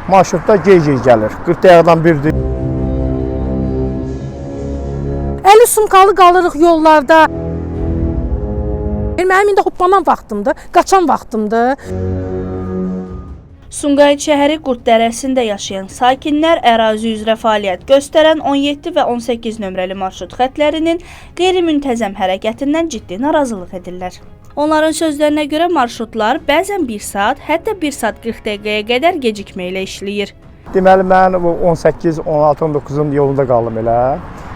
marşrutda gec-gec gəlir. 40 dəqiqədən birdir. 50 sumkalı qalırıq yollarda. Mənim indi hoppanan vaxtımdır, qaçan vaxtımdır. Sumqayıt şəhəri Qurd Dərəsində yaşayan sakinlər ərazi üzrə fəaliyyət göstərən 17 və 18 nömrəli marşrut xətlərinin qeyri-müntəzəm hərəkətindən ciddi narazılıq edirlər. Onların sözlərinə görə marşrutlar bəzən 1 saat, hətta 1 saat 40 dəqiqəyə qədər gecikmə ilə işləyir. Deməli, mən 18, 16, 19-un yolunda qaldım elə.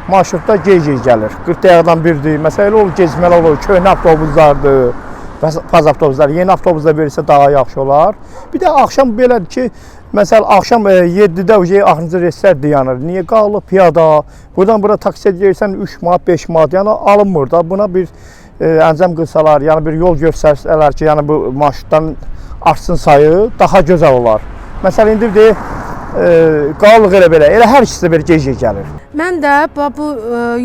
Marşrutda gec-gec gəlir. 40 dəqiqədən birdir. Məsələn, olur gecikmələr olur, köhnə avtobuslardır. Paz avtobuslar, yeni avtobusda verirsə daha yaxşı olar. Bir də axşam belədir ki, məsələn, axşam 7-də axırıncı reyslər dayanır. Niyə qalıb piyada? Buradan bura taksiyə gəlirsən 3 manat, 5 manat, yəni alınmır da. Buna bir əncam qılsalar, yəni bir yol göstərsələr ki, yəni bu marşrutların artsın sayı daha gözəl olar. Məsələn, indi bir qalıq elə-belə, elə hər ikisi də bir gec-gec gəlir. Mən də bu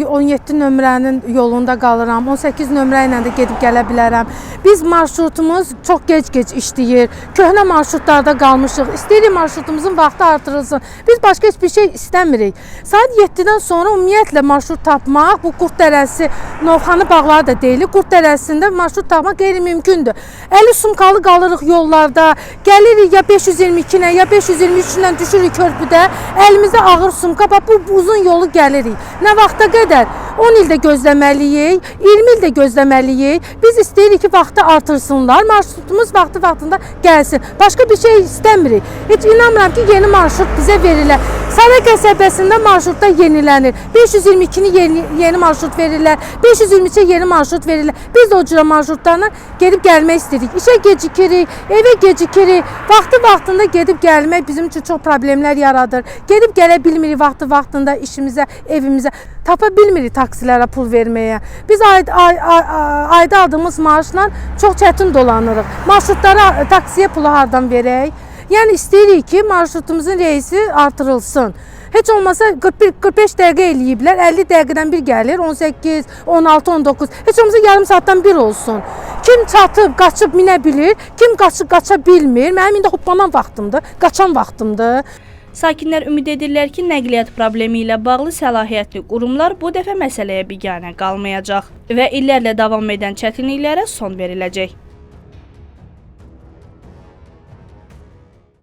17 nömrənin yolunda qalıram, 18 nömrə ilə də gedib gələ bilərəm. Biz marşrutumuz çox gec-gec işləyir, köhnə marşrutlarda qalmışıq, istəyirik marşrutumuzun vaxtı artırılsın. Biz başqa heç bir şey istəmirik. Saat 7-dən sonra ümumiyyətlə marşrut tapmaq, bu Qurd Dərəsi, Novxanı bağları da deyilir, Qurd Dərəsində marşrut tapmaq qeyri-mümkündür. 50 sumkalı qalırıq yollarda, gəlirik ya 522 ilə, ya 523 ilə düşürük körpüdə, əlimizdə ağır sumka, bu uzun yolu gəlirik. Nə vaxta qədər? 10 ildə gözləməliyik, 20 ildə gözləməliyik. Biz istəyirik ki, vaxtı artırsınlar, marşrutumuz vaxtında gəlsin. Başqa bir şey istəmirik. Heç inanmıram ki, yeni marşrut bizə verirlər. Saray qəsəbəsində marşrutda yenilənir. 522-ni yeni marşrut verirlər, 523-ə yeni marşrut verirlər. Biz də o cürə marşrutlarla gedib gəlmək istəyirik. İşə gecikirik, evə gecikirik. Vaxtında gedib gəlmək bizim üçün çox problemlər yaradır. Gedib gələ bilmirik vaxtında işimizə, evimizə. Tapa bilmirik taksilərə pul verməyə. Biz ayda aldığımız maaşla çox çətin dolanırıq. Marşrutlara, taksiyə pulu hardan verək? Yəni istəyirik ki, marşrutumuzun reysi artırılsın. Heç olmasa 41-45 dəqiqə eləyiblər, 50 dəqiqədən bir gəlir, 18, 16, 19. Heç olmasa yarım saatdan bir olsun. Kim çatıb, qaçıb minə bilir, kim qaça bilmir. Mənim indi hoppanan vaxtımdır, qaçan vaxtımdır. Sakinlər ümid edirlər ki, nəqliyyat problemi ilə bağlı səlahiyyətli qurumlar bu dəfə məsələyə biganə qalmayacaq və illərlə davam edən çətinliklərə son veriləcək.